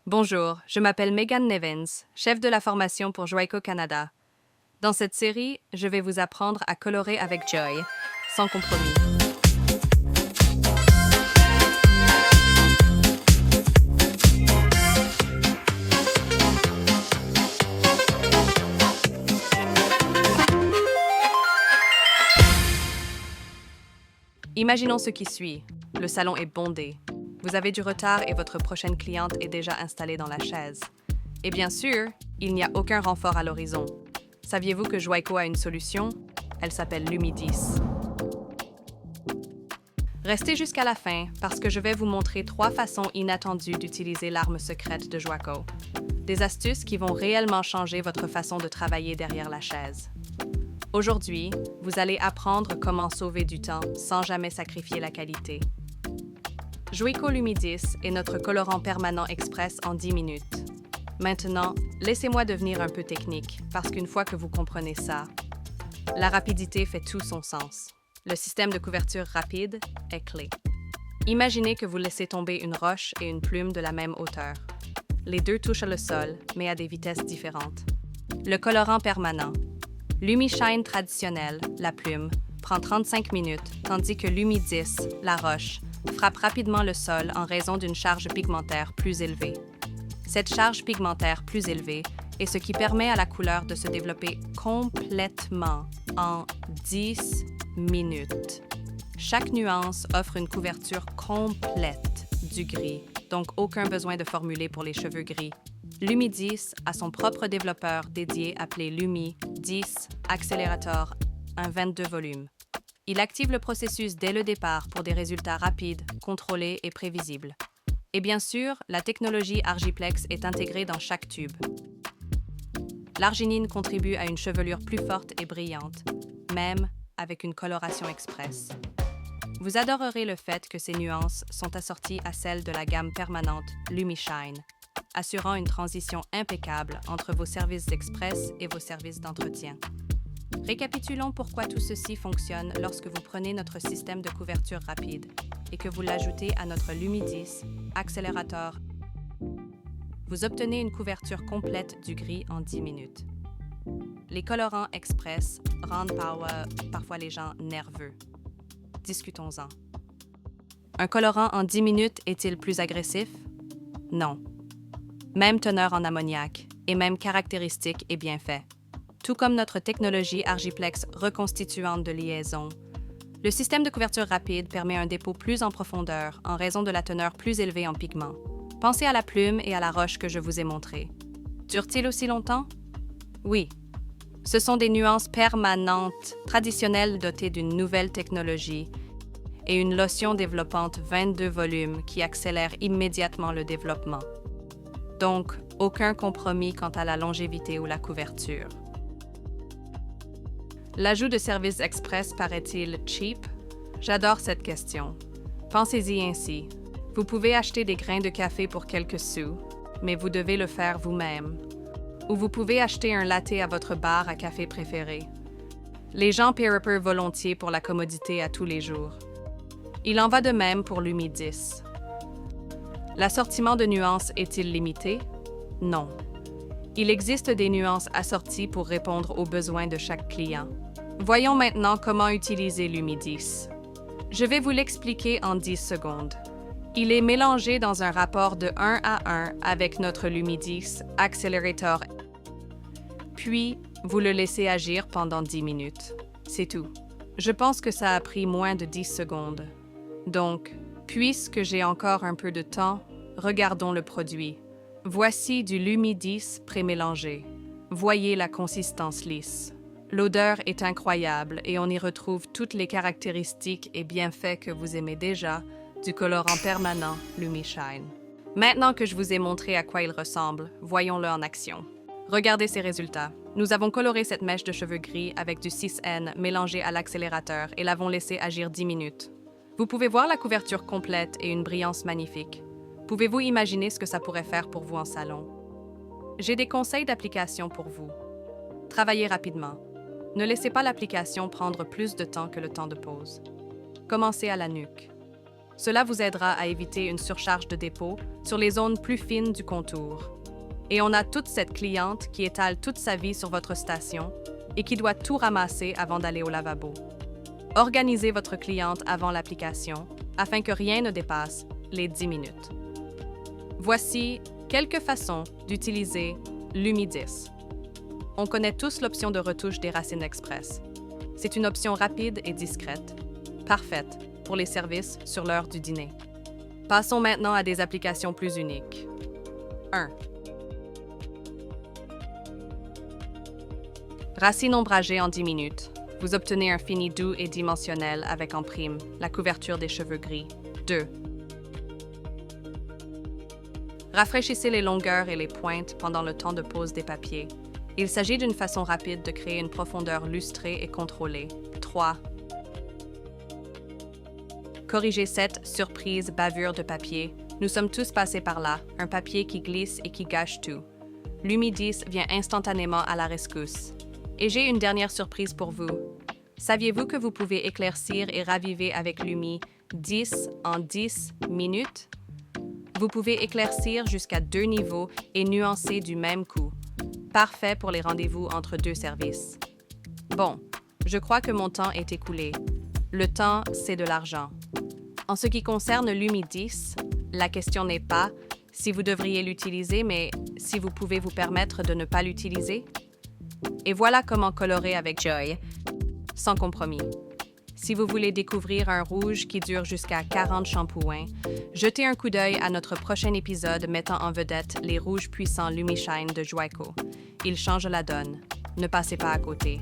Bonjour, je m'appelle Megan Nevins, chef de la formation pour Joico Canada. Dans cette série, je vais vous apprendre à colorer avec Joy, sans compromis. Imaginons ce qui suit. Le salon est bondé. Vous avez du retard et votre prochaine cliente est déjà installée dans la chaise. Et bien sûr, il n'y a aucun renfort à l'horizon. Saviez-vous que Joico a une solution? Elle s'appelle Lumidis. Restez jusqu'à la fin parce que je vais vous montrer 3 façons inattendues d'utiliser l'arme secrète de Joico. Des astuces qui vont réellement changer votre façon de travailler derrière la chaise. Aujourd'hui, vous allez apprendre comment sauver du temps sans jamais sacrifier la qualité. Joico Lumidis est notre colorant permanent express en 10 minutes. Maintenant, laissez-moi devenir un peu technique, parce qu'une fois que vous comprenez ça, la rapidité fait tout son sens. Le système de couverture rapide est clé. Imaginez que vous laissez tomber une roche et une plume de la même hauteur. Les deux touchent le sol, mais à des vitesses différentes. Le colorant permanent. Lumishine traditionnel, la plume, prend 35 minutes, tandis que Lumidis, la roche, frappe rapidement le sol en raison d'une charge pigmentaire plus élevée. Cette charge pigmentaire plus élevée est ce qui permet à la couleur de se développer complètement en 10 minutes. Chaque nuance offre une couverture complète du gris, donc aucun besoin de formuler pour les cheveux gris. Lumidis a son propre développeur dédié appelé Lumi 10 Accelerator, un 22 volumes. Il active le processus dès le départ pour des résultats rapides, contrôlés et prévisibles. Et bien sûr, la technologie Argiplex est intégrée dans chaque tube. L'arginine contribue à une chevelure plus forte et brillante, même avec une coloration express. Vous adorerez le fait que ces nuances sont assorties à celles de la gamme permanente Lumishine, assurant une transition impeccable entre vos services express et vos services d'entretien. Récapitulons pourquoi tout ceci fonctionne lorsque vous prenez notre système de couverture rapide et que vous l'ajoutez à notre Lumidis Accelerator. Vous obtenez une couverture complète du gris en 10 minutes. Les colorants express rendent parfois les gens nerveux. Discutons-en. Un colorant en 10 minutes est-il plus agressif? Non. Même teneur en ammoniac et même caractéristique et bien fait. Tout comme notre technologie Argiplex reconstituante de liaison, le système de couverture rapide permet un dépôt plus en profondeur en raison de la teneur plus élevée en pigments. Pensez à la plume et à la roche que je vous ai montrées. Dure-t-il aussi longtemps? Oui. Ce sont des nuances permanentes, traditionnelles dotées d'une nouvelle technologie et une lotion développante 22 volumes qui accélère immédiatement le développement. Donc, aucun compromis quant à la longévité ou la couverture. L'ajout de services express paraît-il cheap? J'adore cette question. Pensez-y ainsi. Vous pouvez acheter des grains de café pour quelques sous, mais vous devez le faire vous-même. Ou vous pouvez acheter un latte à votre bar à café préféré. Les gens paient volontiers pour la commodité à tous les jours. Il en va de même pour Lumidis. L'assortiment de nuances est-il limité? Non. Il existe des nuances assorties pour répondre aux besoins de chaque client. Voyons maintenant comment utiliser Lumidis. Je vais vous l'expliquer en 10 secondes. Il est mélangé dans un rapport de 1 à 1 avec notre Lumidis Accelerator. Puis, vous le laissez agir pendant 10 minutes. C'est tout. Je pense que ça a pris moins de 10 secondes. Donc, puisque j'ai encore un peu de temps, regardons le produit. Voici du Lumidis pré-mélangé. Voyez la consistance lisse. L'odeur est incroyable et on y retrouve toutes les caractéristiques et bienfaits que vous aimez déjà du colorant permanent Lumishine. Maintenant que je vous ai montré à quoi il ressemble, voyons-le en action. Regardez ces résultats. Nous avons coloré cette mèche de cheveux gris avec du 6N mélangé à l'accélérateur et l'avons laissé agir 10 minutes. Vous pouvez voir la couverture complète et une brillance magnifique. Pouvez-vous imaginer ce que ça pourrait faire pour vous en salon? J'ai des conseils d'application pour vous. Travaillez rapidement. Ne laissez pas l'application prendre plus de temps que le temps de pause. Commencez à la nuque. Cela vous aidera à éviter une surcharge de dépôt sur les zones plus fines du contour. Et on a toute cette cliente qui étale toute sa vie sur votre station et qui doit tout ramasser avant d'aller au lavabo. Organisez votre cliente avant l'application afin que rien ne dépasse les 10 minutes. Voici quelques façons d'utiliser Lumidis. On connaît tous l'option de retouche des Racines Express. C'est une option rapide et discrète, parfaite pour les services sur l'heure du dîner. Passons maintenant à des applications plus uniques. 1. Racine ombragée en 10 minutes. Vous obtenez un fini doux et dimensionnel avec en prime la couverture des cheveux gris. 2. Rafraîchissez les longueurs et les pointes pendant le temps de pose des papiers. Il s'agit d'une façon rapide de créer une profondeur lustrée et contrôlée. 3. Corrigez cette surprise bavure de papier. Nous sommes tous passés par là, un papier qui glisse et qui gâche tout. Lumidis vient instantanément à la rescousse. Et j'ai une dernière surprise pour vous. Saviez-vous que vous pouvez éclaircir et raviver avec Lumi 10 en 10 minutes? Vous pouvez éclaircir jusqu'à 2 niveaux et nuancer du même coup. Parfait pour les rendez-vous entre 2 services. Bon, je crois que mon temps est écoulé. Le temps, c'est de l'argent. En ce qui concerne Lumidis, la question n'est pas si vous devriez l'utiliser, mais si vous pouvez vous permettre de ne pas l'utiliser. Et voilà comment colorer avec Joy, sans compromis. Si vous voulez découvrir un rouge qui dure jusqu'à 40 shampoings, jetez un coup d'œil à notre prochain épisode mettant en vedette les rouges puissants Lumishine de Joico. Ils changent la donne. Ne passez pas à côté.